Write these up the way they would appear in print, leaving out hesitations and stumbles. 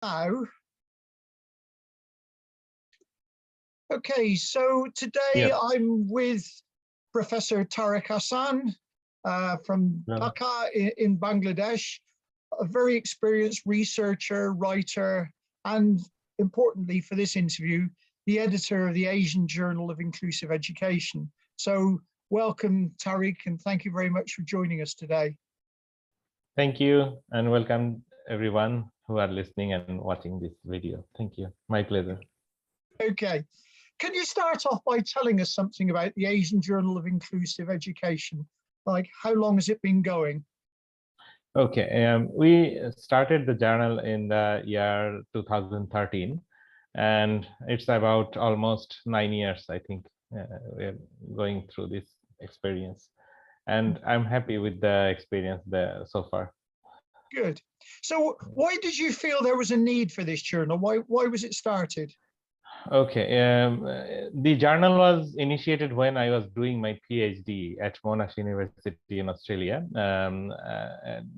now. Okay, so today I'm with Professor Tariq Ahsan from Dhaka in Bangladesh, a very experienced researcher, writer, and importantly for this interview, the editor of the Asian Journal of Inclusive Education. So welcome, Tariq, and thank you very much for joining us today. Thank you, and welcome everyone who are listening and watching this video. Thank you. My pleasure. Okay. Can you start off by telling us something about the Asian Journal of Inclusive Education? Like, how long has it been going? Okay, we started the journal in the year 2013, and it's about almost 9 years, I think, we're going through this experience. And I'm happy with the experience there so far. Good. So why did you feel there was a need for this journal? Why was it started? Okay, the journal was initiated when I was doing my PhD at Monash University in Australia.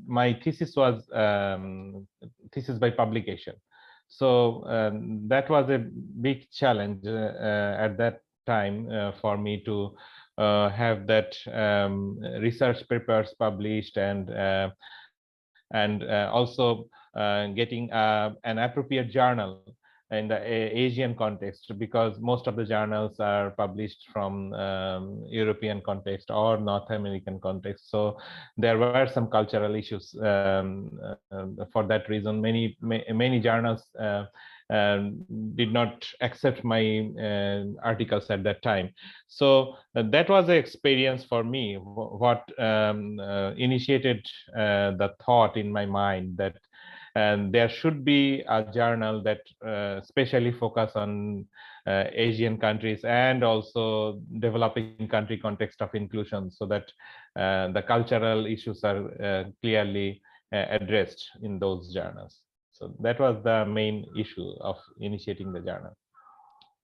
My thesis was thesis by publication. So that was a big challenge at that time for me to have that research papers published and also getting an appropriate journal in the Asian context, because most of the journals are published from European context or North American context. So there were some cultural issues. For that reason, many journals did not accept my articles at that time. So that was an experience for me, what initiated the thought in my mind that there should be a journal that specially focus on Asian countries and also developing country context of inclusion, so that the cultural issues are clearly addressed in those journals. So that was the main issue of initiating the journal.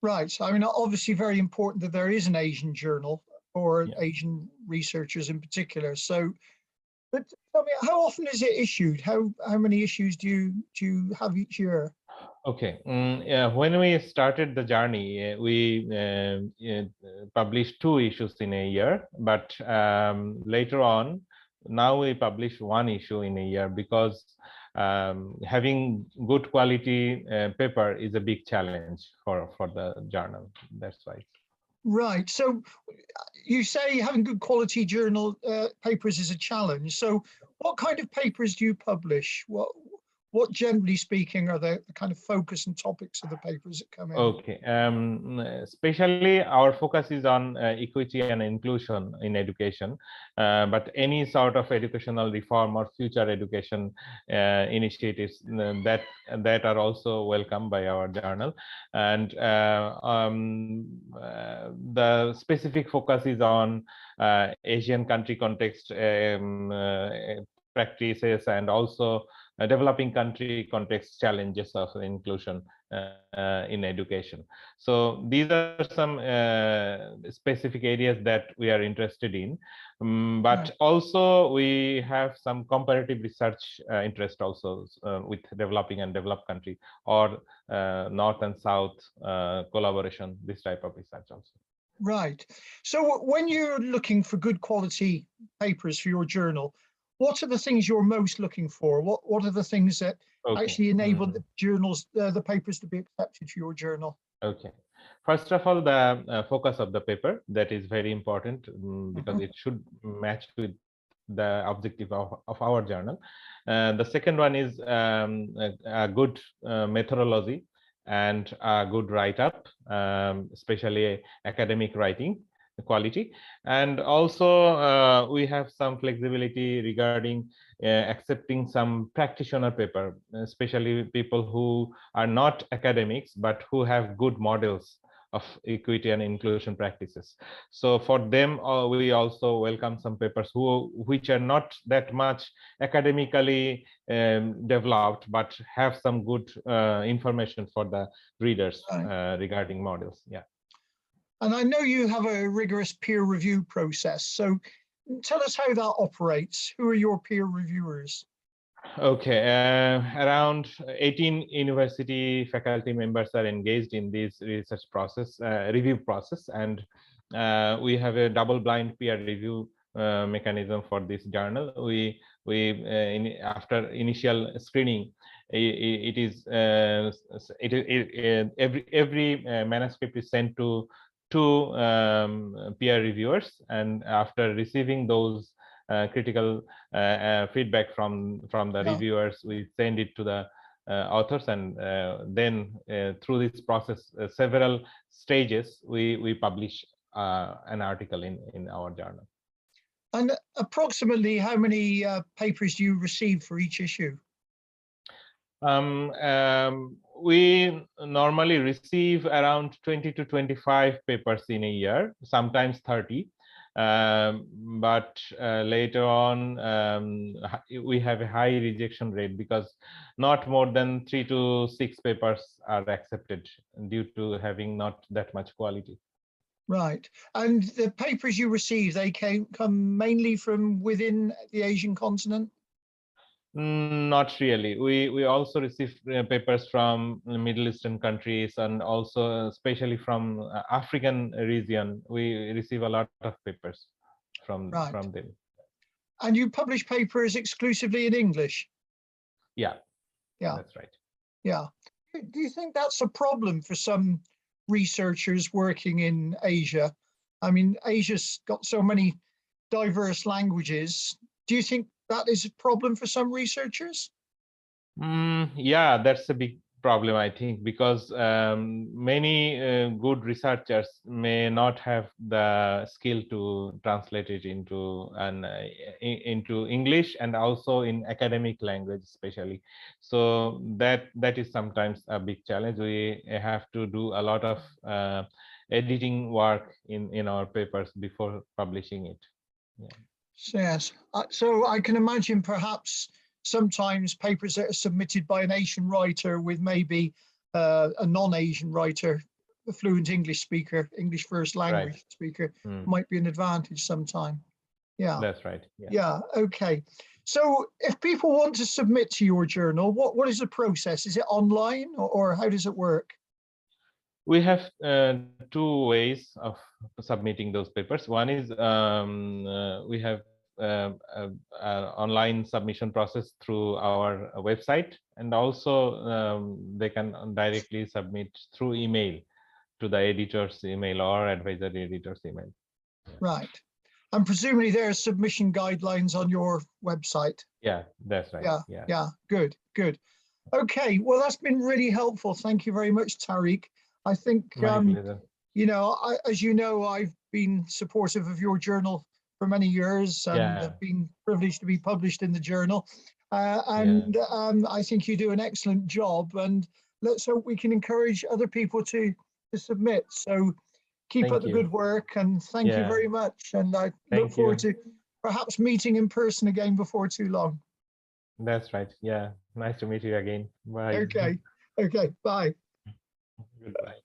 Right. So, I mean, obviously very important that there is an Asian journal for Asian researchers in particular. So, but tell me, how often is it issued? How many issues do you have each year? Okay, when we started the journey, we published 2 issues in a year, but later on, now we publish 1 issue in a year, because having good quality paper is a big challenge for the journal. That's why. Right. So you say having good quality journal papers is a challenge. So what kind of papers do you publish? What generally speaking are the kind of focus and topics of the papers that come in? Okay, especially our focus is on equity and inclusion in education, but any sort of educational reform or future education initiatives that are also welcome by our journal. And the specific focus is on Asian country context practices, and also developing country context challenges of inclusion in education. So these are some specific areas that we are interested in, but also we have some comparative research interest also with developing and developed country, or North and South collaboration, this type of research also. Right. So when you're looking for good quality papers for your journal, what are the things you're most looking for? What are the things that actually enable the journals, the papers to be accepted for your journal? Okay. First of all, the focus of the paper, that is very important, because it should match with the objective of our journal. The second one is a good methodology and a good write-up, especially academic writing quality. And also we have some flexibility regarding accepting some practitioner paper, especially people who are not academics but who have good models of equity and inclusion practices. So for them, we also welcome some papers which are not that much academically developed, but have some good information for the readers regarding models. Yeah. And I know you have a rigorous peer review process. So tell us how that operates. Who are your peer reviewers? Okay, around 18 university faculty members are engaged in this research process, review process, and we have a double-blind peer review mechanism for this journal. After initial screening, every manuscript is sent to two peer reviewers, and after receiving those critical feedback from the reviewers, we send it to the authors, and then through this process, several stages, we publish an article in our journal. And approximately how many papers do you receive for each issue? We normally receive around 20 to 25 papers in a year, sometimes 30. But later on, we have a high rejection rate because not more than 3 to 6 papers are accepted due to having not that much quality. Right. And the papers you receive, they come mainly from within the Asian continent? Not really. We also receive papers from Middle Eastern countries, and also especially from African region. We receive a lot of papers from them. And you publish papers exclusively in English? Yeah, that's right. Yeah. Do you think that's a problem for some researchers working in Asia? I mean, Asia's got so many diverse languages. Do you think that is a problem for some researchers? Yeah, that's a big problem, I think, because many good researchers may not have the skill to translate it into English, and also in academic language especially. So that is sometimes a big challenge. We have to do a lot of editing work in our papers before publishing it. Yeah. Yes. So I can imagine perhaps sometimes papers that are submitted by an Asian writer with maybe a non-Asian writer, a fluent English speaker, English first language speaker, might be an advantage sometime. Yeah. That's right. Yeah. Okay. So if people want to submit to your journal, what is the process? Is it online, or how does it work? We have two ways of submitting those papers. One is we have online submission process through our website, and also they can directly submit through email to the editor's email or advisory editor's email. Right. And presumably there are submission guidelines on your website. Yeah, that's right. Yeah. Good. Okay. Well, that's been really helpful. Thank you very much, Tariq. I think, you know, as you know, I've been supportive of your journal for many years, and have been privileged to be published in the journal. I think you do an excellent job, and let's hope we can encourage other people to submit. So keep up the good work, and thank you very much. And I look forward to perhaps meeting in person again before too long. That's right. Yeah. Nice to meet you again. Bye. Okay. Bye. Goodbye.